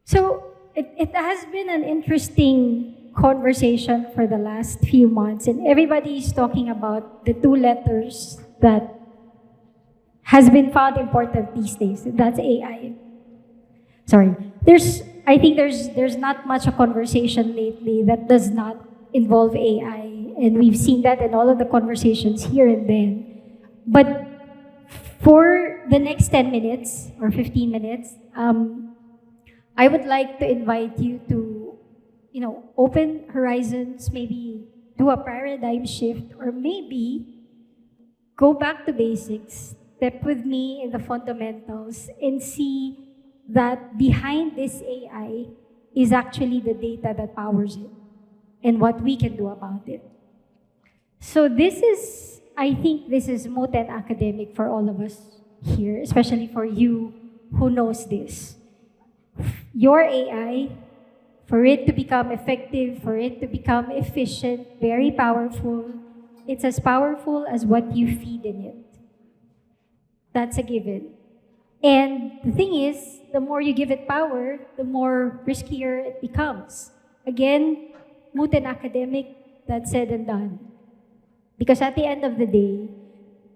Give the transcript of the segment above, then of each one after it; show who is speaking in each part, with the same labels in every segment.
Speaker 1: So it has been an interesting conversation for the last few months, and everybody's talking about the two letters that has been found important these days. That's AI. Sorry. I think there's not much a conversation lately that does not involve AI. And we've seen that in all of the conversations here and then. But for the next 10 minutes or 15 minutes, I would like to invite you to, open horizons, maybe do a paradigm shift, or maybe go back to basics, step with me in the fundamentals, and see that behind this AI is actually the data that powers it and what we can do about it. So I think this is moot and academic for all of us here, especially for you who knows this. Your AI, for it to become effective, for it to become efficient, very powerful, it's as powerful as what you feed in it. That's a given. And the thing is, the more you give it power, the more riskier it becomes. Again, moot and academic, that's said and done. Because at the end of the day,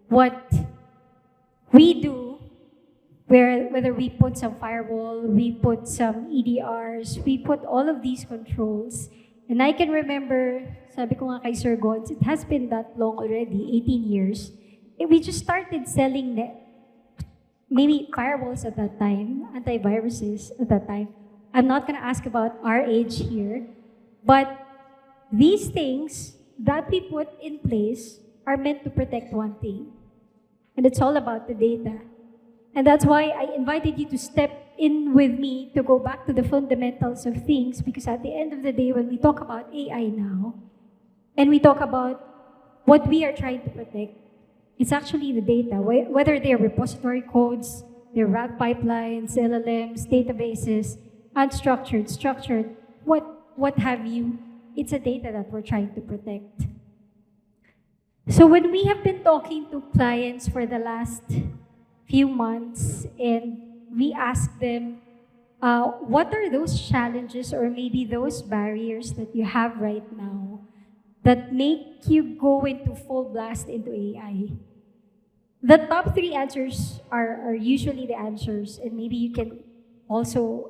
Speaker 1: what we do, whether we put some firewall, we put some EDRs, we put all of these controls. And I can remember, sabi ko nga kay Sir Gons, it has been that long already, 18 years. We just started selling maybe firewalls at that time, antiviruses at that time. I'm not gonna ask about our age here, but these things that we put in place are meant to protect one thing. And it's all about the data. And that's why I invited you to step in with me to go back to the fundamentals of things, because at the end of the day, when we talk about AI now, and we talk about what we are trying to protect, it's actually the data, whether they're repository codes, they're RAG pipelines, LLMs, databases, unstructured, structured, what have you. It's a data that we're trying to protect. So when we have been talking to clients for the last few months and we ask them, what are those challenges or maybe those barriers that you have right now that make you go into full blast into AI? The top three answers are usually the answers, and maybe you can also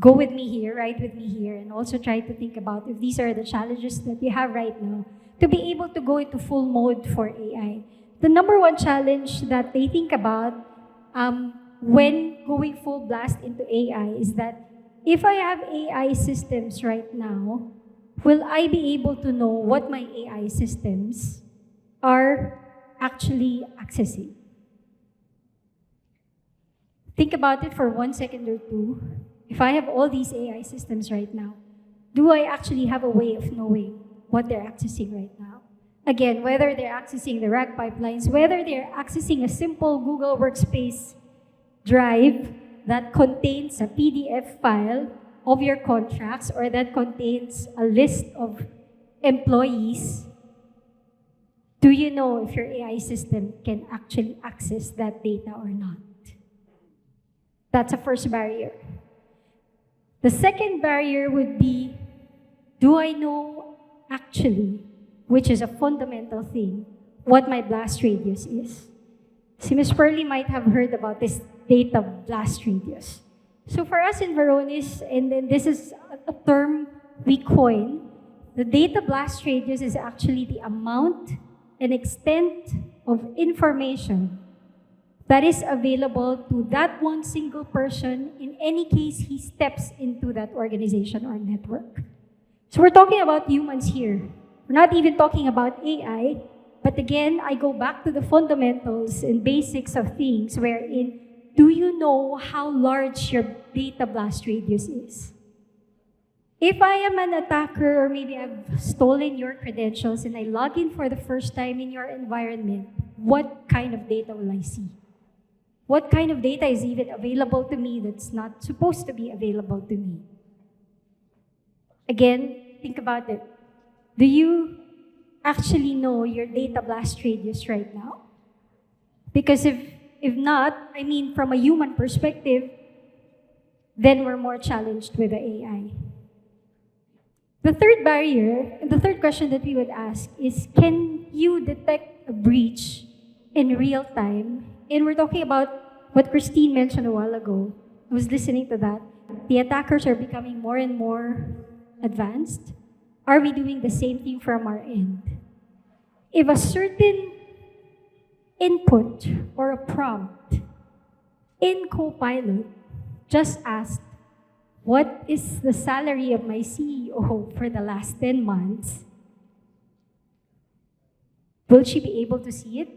Speaker 1: go with me here, ride with me here, and also try to think about if these are the challenges that you have right now to be able to go into full mode for AI. The number one challenge that they think about when going full blast into AI is that if I have AI systems right now, will I be able to know what my AI systems are actually accessing? Think about it for 1 second or two. If I have all these AI systems right now, do I actually have a way of knowing what they're accessing right now? Again, whether they're accessing the RAG pipelines, whether they're accessing a simple Google Workspace drive that contains a PDF file of your contracts or that contains a list of employees, do you know if your AI system can actually access that data or not? That's a first barrier. The second barrier would be, do I know actually, which is a fundamental thing, what my blast radius is? See, Ms. Pearly might have heard about this data blast radius. So for us in Varonis, and then this is a term we coin, the data blast radius is actually the amount and extent of information that is available to that one single person in any case he steps into that organization or network. So we're talking about humans here. We're not even talking about AI, but again, I go back to the fundamentals and basics of things wherein, do you know how large your data blast radius is? If I am an attacker or maybe I've stolen your credentials and I log in for the first time in your environment, what kind of data will I see? What kind of data is even available to me that's not supposed to be available to me? Again, think about it. Do you actually know your data blast radius right now? Because if not, I mean, from a human perspective, then we're more challenged with the AI. The third barrier, and the third question that we would ask is, can you detect a breach in real time? And we're talking about what Christine mentioned a while ago. I was listening to that. The attackers are becoming more and more advanced. Are we doing the same thing from our end? If a certain input or a prompt in Copilot just asked, what is the salary of my CEO for the last 10 months? Will she be able to see it?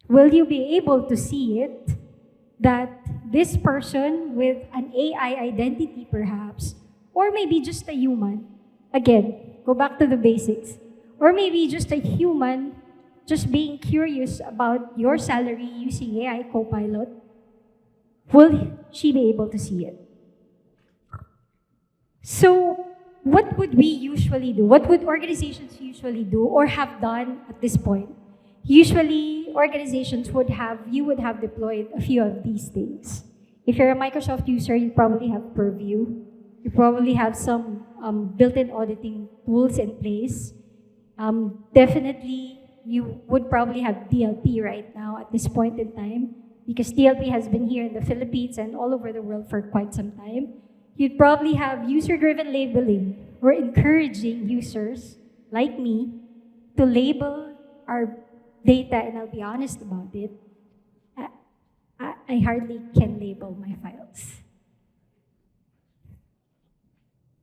Speaker 1: Will you be able to see it that this person with an AI identity perhaps, or maybe just a human, again, go back to the basics, or maybe just a human just being curious about your salary using AI Copilot, will she be able to see it? So, what would we usually do? What would organizations usually do or have done at this point? Usually, organizations you would have deployed a few of these things. If you're a Microsoft user, you probably have Purview. You probably have some built-in auditing tools in place. Definitely, you would probably have DLP right now at this point in time, because DLP has been here in the Philippines and all over the world for quite some time. You'd probably have user-driven labeling. We're encouraging users like me to label our data, and I'll be honest about it. I hardly can label my files.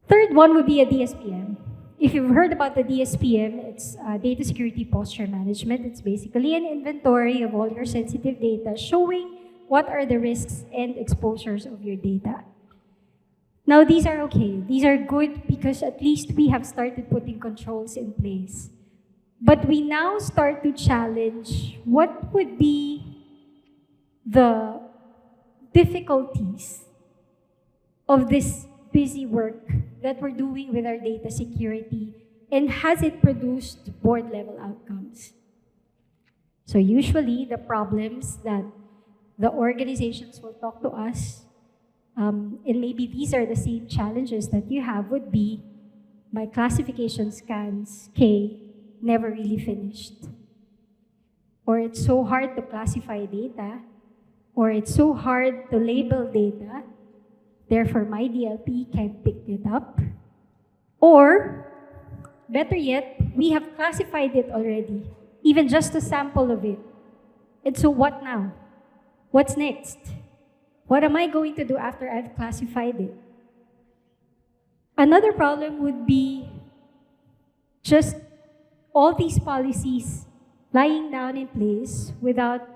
Speaker 1: Third one would be a DSPM. If you've heard about the DSPM, it's Data Security Posture Management. It's basically an inventory of all your sensitive data, showing what are the risks and exposures of your data. Now, these are okay. These are good because at least we have started putting controls in place. But we now start to challenge what would be the difficulties of this busy work that we're doing with our data security, and has it produced board-level outcomes? So usually the problems that the organizations will talk to us, and maybe these are the same challenges that you have, would be my classification scans, K, never really finished. Or it's so hard to classify data, or it's so hard to label data, therefore my DLP can't pick it up. Or, better yet, we have classified it already, even just a sample of it. And so what now? What's next? What am I going to do after I've classified it? Another problem would be just all these policies lying down in place without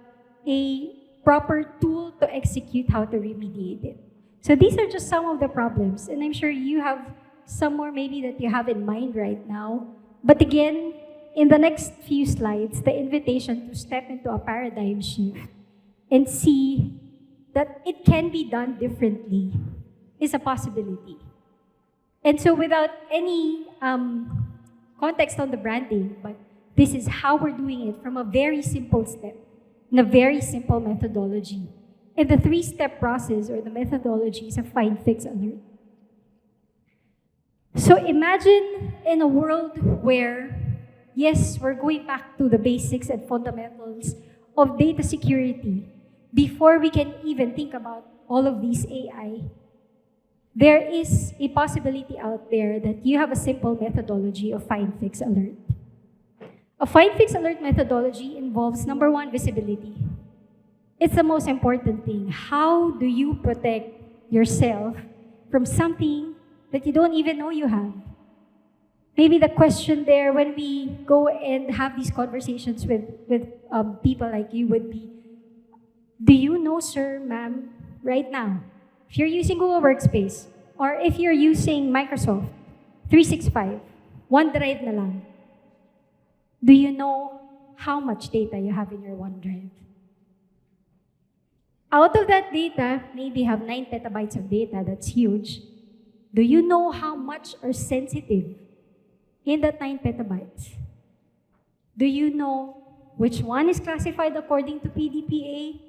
Speaker 1: a proper tool to execute how to remediate it. So these are just some of the problems, and I'm sure you have some more maybe that you have in mind right now. But again, in the next few slides, the invitation to step into a paradigm shift and see that it can be done differently is a possibility. And so without any context on the branding, but this is how we're doing it from a very simple step, in a very simple methodology. And the 3-step process or the methodology is a find, fix, alert. So imagine in a world where, yes, we're going back to the basics and fundamentals of data security before we can even think about all of these AI. There is a possibility out there that you have a simple methodology of find, fix, alert. A find, fix, alert methodology involves, number one, visibility. It's the most important thing. How do you protect yourself from something that you don't even know you have? Maybe the question there when we go and have these conversations with people like you would be, do you know, sir, ma'am, right now, if you're using Google Workspace, or if you're using Microsoft 365, OneDrive na lang, do you know how much data you have in your OneDrive? Out of that data, maybe you have 9 petabytes of data, that's huge. Do you know how much are sensitive in that 9 petabytes? Do you know which one is classified according to PDPA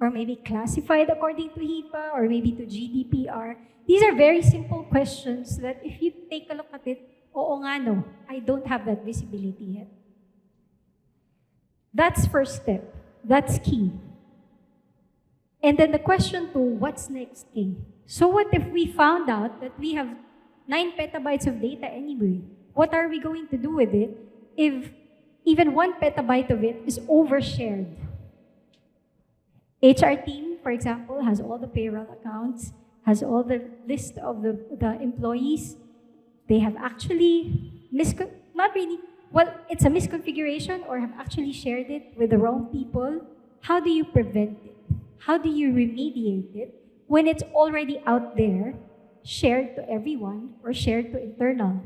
Speaker 1: or maybe classified according to HIPAA, or maybe to GDPR? These are very simple questions that if you take a look at it, oo nga no, I don't have that visibility yet. That's first step. That's key. And then the question two, what's next, key? So what if we found out that we have 9 petabytes of data anyway? What are we going to do with it if even 1 petabyte of it is overshared? HR team, for example, has all the payroll accounts, has all the list of the employees. They have actually, not really, well, it's a misconfiguration or have actually shared it with the wrong people. How do you prevent it? How do you remediate it when it's already out there, shared to everyone or shared to internal?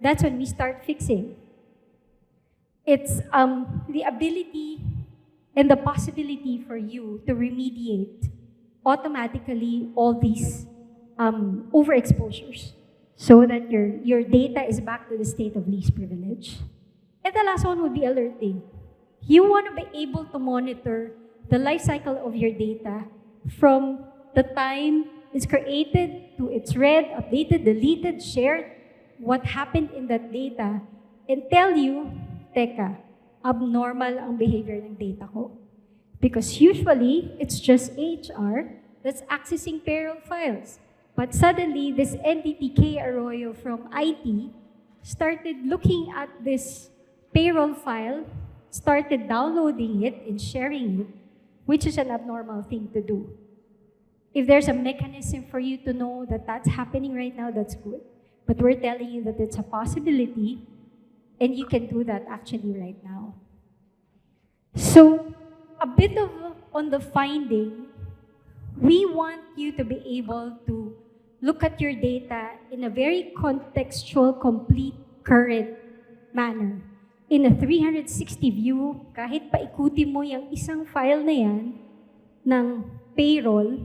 Speaker 1: That's when we start fixing. It's the ability and the possibility for you to remediate automatically all these overexposures so that your data is back to the state of least privilege. And the last one would be alerting. You want to be able to monitor the life cycle of your data from the time it's created to it's read, updated, deleted, shared, what happened in that data, and tell you, teka, abnormal ang behavior ng data ko. Because usually, it's just HR that's accessing payroll files. But suddenly, this entity, K. Arroyo from IT, started looking at this payroll file, started downloading it and sharing it, which is an abnormal thing to do. If there's a mechanism for you to know that that's happening right now, that's good. But we're telling you that it's a possibility, and you can do that actually right now. So, a bit of on the finding, we want you to be able to look at your data in a very contextual, complete, current manner. In a 360 view, kahit paikutin mo yung isang file na yan ng payroll,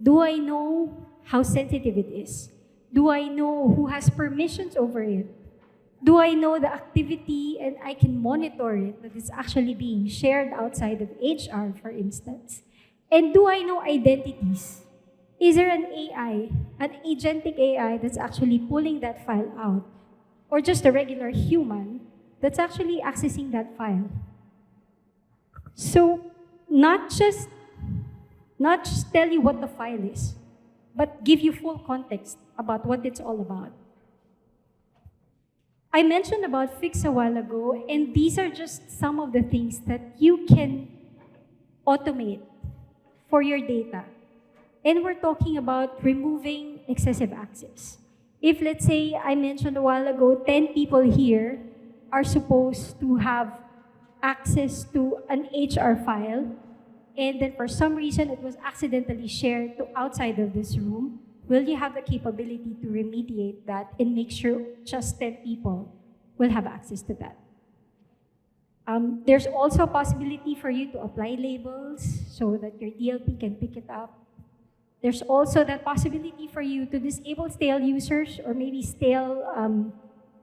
Speaker 1: do I know how sensitive it is? Do I know who has permissions over it? Do I know the activity and I can monitor it, that it's actually being shared outside of HR, for instance? And do I know identities? Is there an AI, an agentic AI that's actually pulling that file out? Or just a regular human that's actually accessing that file? So, not just tell you what the file is, but give you full context about what it's all about. I mentioned about Fix a while ago, and these are just some of the things that you can automate for your data. And we're talking about removing excessive access. If, let's say, I mentioned a while ago, 10 people here are supposed to have access to an HR file, and then for some reason it was accidentally shared to outside of this room, will you have the capability to remediate that and make sure just 10 people will have access to that? There's also a possibility for you to apply labels so that your DLP can pick it up. There's also that possibility for you to disable stale users or maybe stale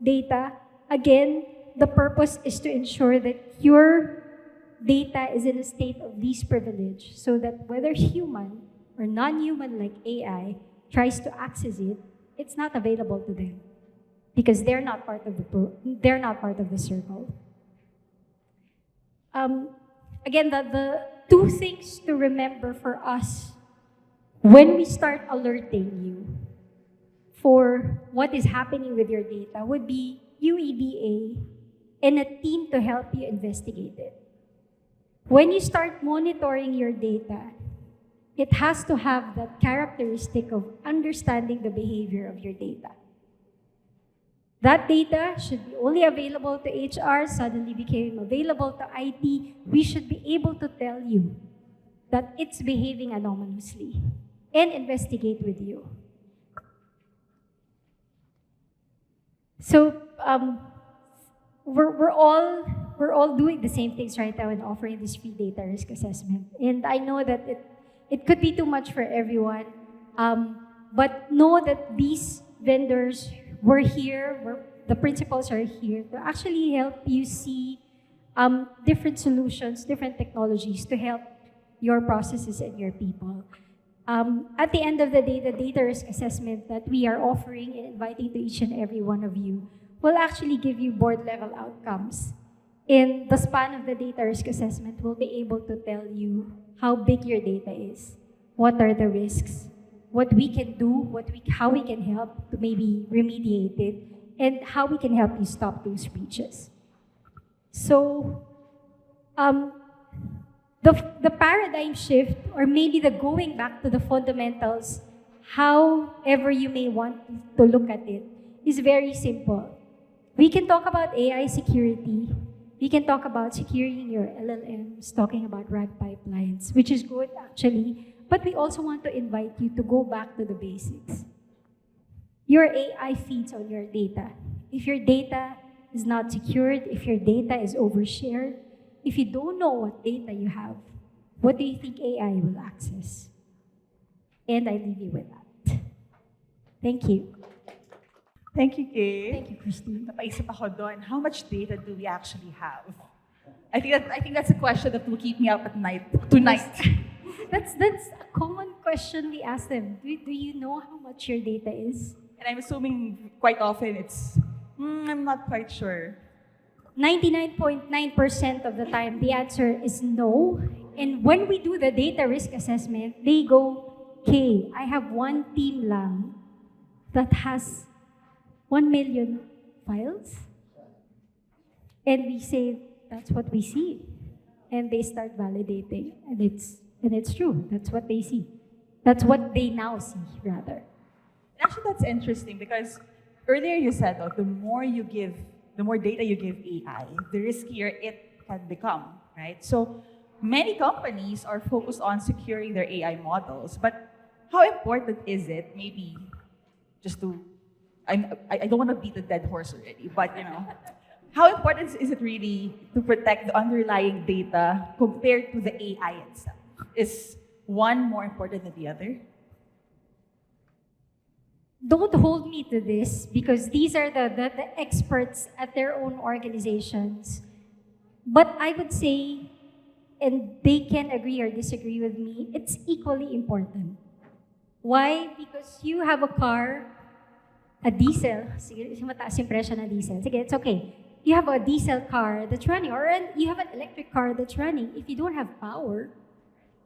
Speaker 1: data. Again, the purpose is to ensure that your data is in a state of least privilege so that whether human or non-human like AI tries to access it, it's not available to them because they're not part of the circle. Again, the two things to remember for us when we start alerting you for what is happening with your data would be UEBA and a team to help you investigate it. When you start monitoring your data, it has to have that characteristic of understanding the behavior of your data. That data should be only available to HR, suddenly became available to IT. We should be able to tell you that it's behaving anomalously and investigate with you. So we're all doing the same things right now and offering this free data risk assessment. And I know that it could be too much for everyone, but know that these vendors were here, the principals are here to actually help you see different solutions, different technologies to help your processes and your people. At the end of the day, the data risk assessment that we are offering and inviting to each and every one of you will actually give you board level outcomes. In the span of the data risk assessment, we'll be able to tell you how big your data is, what are the risks, what we can do, how we can help to maybe remediate it, and how we can help you stop those breaches. So, the paradigm shift, or maybe the going back to the fundamentals, however you may want to look at it, is very simple. We can talk about AI security. We can talk about securing your LLMs, talking about RAG pipelines, which is good actually, but we also want to invite you to go back to the basics. Your AI feeds on your data. If your data is not secured, if your data is overshared, if you don't know what data you have, what do you think AI will access? And I leave you with that. Thank you.
Speaker 2: Thank you, Kay.
Speaker 1: Thank you, Christine.
Speaker 2: Napaisip ako doon, how much data do we actually have? I think that's a question that will keep me up at night tonight.
Speaker 1: That's a common question we ask them. Do you know how much your data is?
Speaker 2: And I'm assuming quite often it's, I'm not quite sure.
Speaker 1: 99.9% of the time, the answer is no. And when we do the data risk assessment, they go, okay, I have one team lang that has 1 million files. And we say, that's what we see. And they start validating. And it's true. That's what they see. That's what they now see, rather.
Speaker 2: Actually, that's interesting because earlier you said, the more data you give AI, the riskier it can become, right? So many companies are focused on securing their AI models, but how important is it, maybe just to, I don't want to beat the dead horse already, but how important is it really to protect the underlying data compared to the AI itself? Is one more important than the other?
Speaker 1: Don't hold me to this because these are the experts at their own organizations. But I would say, and they can agree or disagree with me, it's equally important. Why? Because you have a car, a diesel, sige, mataas yung presyo na diesel. Sige, it's okay. You have a diesel car that's running, or you have an electric car that's running. If you don't have power,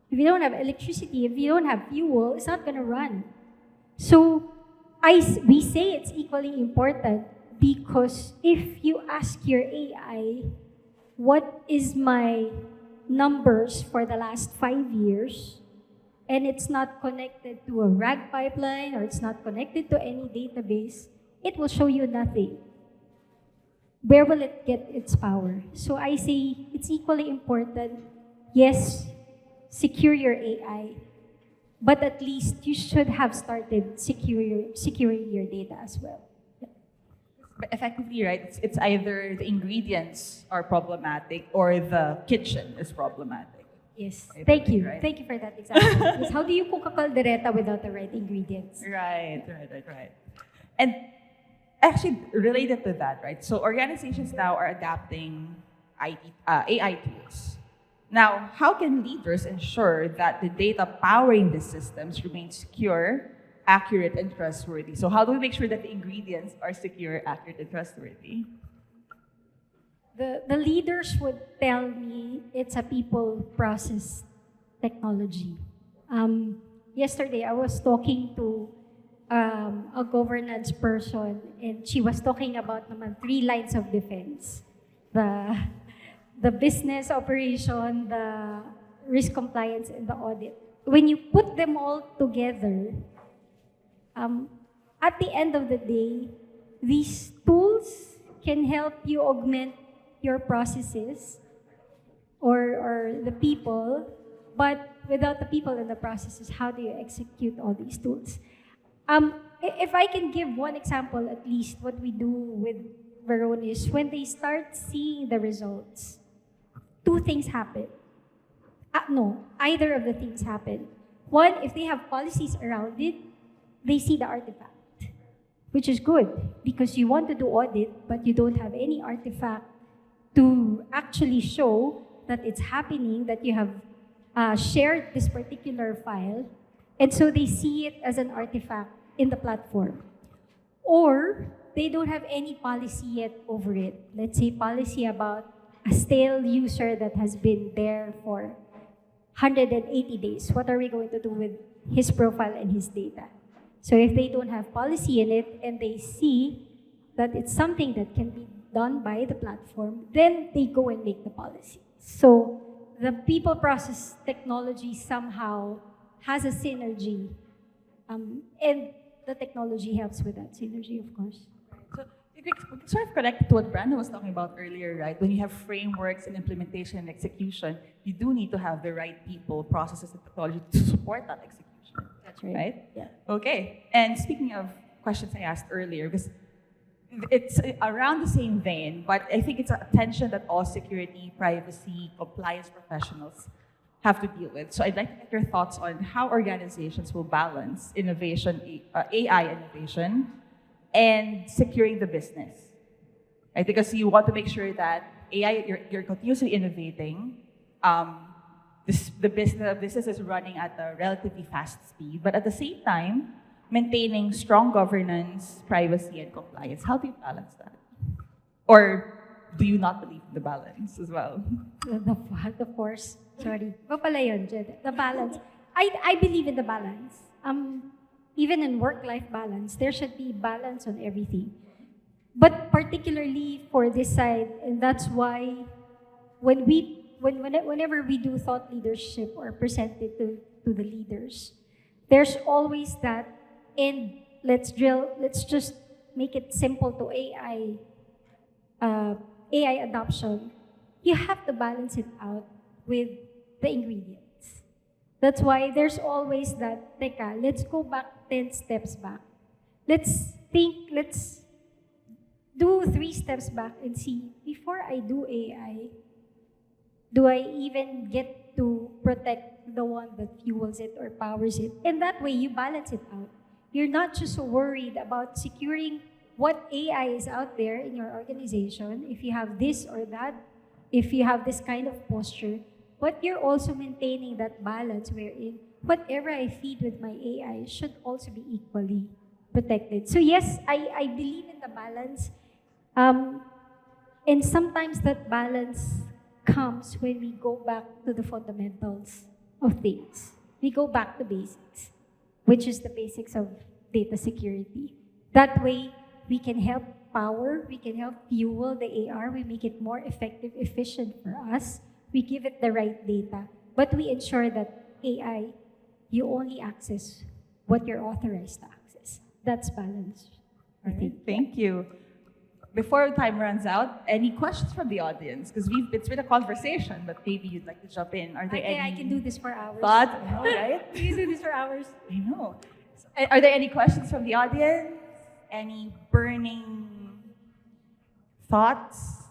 Speaker 1: if you don't have electricity, if you don't have fuel, it's not gonna run. So, we say it's equally important because if you ask your AI, what is my numbers for the last 5 years, and it's not connected to a RAG pipeline or it's not connected to any database, it will show you nothing. Where will it get its power? So I say it's equally important. Yes, secure your AI, but at least you should have started securing your data as well.
Speaker 2: But effectively, right, it's either the ingredients are problematic or the kitchen is problematic.
Speaker 1: Yes,
Speaker 2: Right,
Speaker 1: thank you.
Speaker 2: right.
Speaker 1: Thank you for that example. Yes, how do you cook a caldereta without the right ingredients?
Speaker 2: Right. And actually, related to that, right? So organizations now are adapting AI tools. Now, how can leaders ensure that the data powering these systems remains secure, accurate, and trustworthy? So how do we make sure that the ingredients are secure, accurate, and trustworthy?
Speaker 1: The leaders would tell me it's a people process technology. Yesterday, I was talking to a governance person, and she was talking about naman 3 lines of defense. The business operation, the risk compliance, and the audit. When you put them all together, at the end of the day, these tools can help you augment your processes or the people, but without the people and the processes, how do you execute all these tools? If I can give one example, at least what we do with Verone is when they start seeing the results, 2 things happen. Either of the things happen. One, if they have policies around it, they see the artifact, which is good because you want to do audit, but you don't have any artifact to actually show that it's happening, that you have shared this particular file, and so they see it as an artifact in the platform. Or they don't have any policy yet over it. Let's say policy about a stale user that has been there for 180 days. What are we going to do with his profile and his data? So if they don't have policy in it and they see that it's something that can be done by the platform, then they go and make the policy. So the people process technology somehow has a synergy, and the technology helps with that synergy, of course.
Speaker 2: So we can sort of connect it to what Brandon was talking about earlier, right? When you have frameworks and implementation and execution, you do need to have the right people, processes, and technology to support that execution.
Speaker 1: That's right.
Speaker 2: Right?
Speaker 1: Yeah.
Speaker 2: Okay. And speaking of questions I asked earlier, because it's around the same vein, but I think it's a tension that all security, privacy, compliance professionals have to deal with. So I'd like to get your thoughts on how organizations will balance innovation, AI innovation, and securing the business. Right? Because you want to make sure that AI, you're continuously innovating. The business is running at a relatively fast speed, but at the same time, maintaining strong governance, privacy, and compliance. How do you balance that? Or do you not believe in the balance as well?
Speaker 1: The force. Sorry. Iba pala yun, Jed. The balance. I believe in the balance. Even in work-life balance, there should be balance on everything. But particularly for this side, and that's why whenever we do thought leadership or present it to the leaders, there's always that, and let's just make it simple to AI adoption. You have to balance it out with the ingredients. That's why there's always that, teka, let's go back 10 steps back. Let's do 3 steps back and see, before I do AI, do I even get to protect the one that fuels it or powers it? And that way, you balance it out. You're not just so worried about securing what AI is out there in your organization, if you have this or that, if you have this kind of posture, but you're also maintaining that balance wherein whatever I feed with my AI should also be equally protected. So yes, I believe in the balance. And sometimes that balance comes when we go back to the fundamentals of things. We go back to basics, which is the basics of data security. That way, we can help power, we can help fuel the AR, we make it more effective, efficient for us, we give it the right data, but we ensure that AI, you only access what you're authorized to access. That's balance, I think.
Speaker 2: Thank you. Before time runs out, any questions from the audience? Because it's been a conversation, but maybe you'd like to jump in. Are there
Speaker 1: Okay,
Speaker 2: any
Speaker 1: I can do this for hours.
Speaker 2: thoughts? All right.
Speaker 1: You can do this for hours.
Speaker 2: I know. Are there any questions from the audience? Any burning thoughts?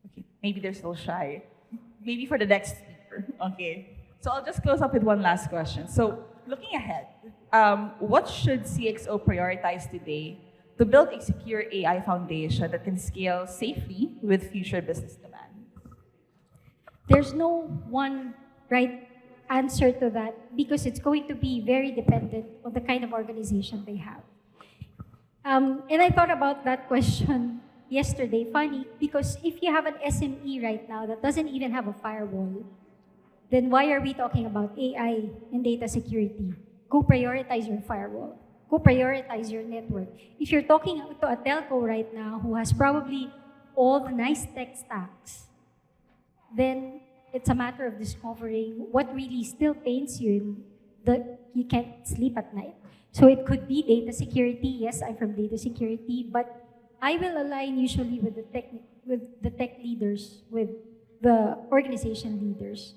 Speaker 2: Okay, maybe they're still shy. Maybe for the next speaker. Okay. So I'll just close up with one last question. So looking ahead, what should CXO prioritize today to build a secure AI foundation that can scale safely with future business demand?
Speaker 1: There's no one right answer to that because it's going to be very dependent on the kind of organization they have. And I thought about that question yesterday, funny, because if you have an SME right now that doesn't even have a firewall, then why are we talking about AI and data security? Go prioritize your firewall. Go prioritize your network. If you're talking to a telco right now who has probably all the nice tech stacks, then it's a matter of discovering what really still pains you that you can't sleep at night. So it could be data security. Yes, I'm from data security, but I will align usually with the tech leaders, with the organization leaders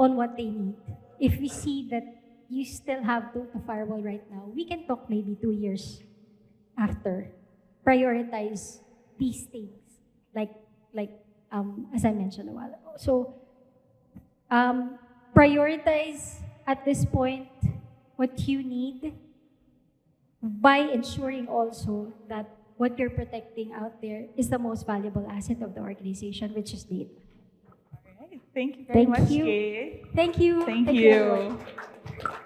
Speaker 1: on what they need. If we see that you still have a firewall right now, we can talk maybe 2 years after. Prioritize these things, like as I mentioned a while ago. So prioritize at this point what you need by ensuring also that what you're protecting out there is the most valuable asset of the organization, which is data.
Speaker 2: Thank you very
Speaker 1: Thank
Speaker 2: much,
Speaker 1: you.
Speaker 2: Kay.
Speaker 1: Thank you.
Speaker 2: Thank
Speaker 1: everyone.
Speaker 2: you.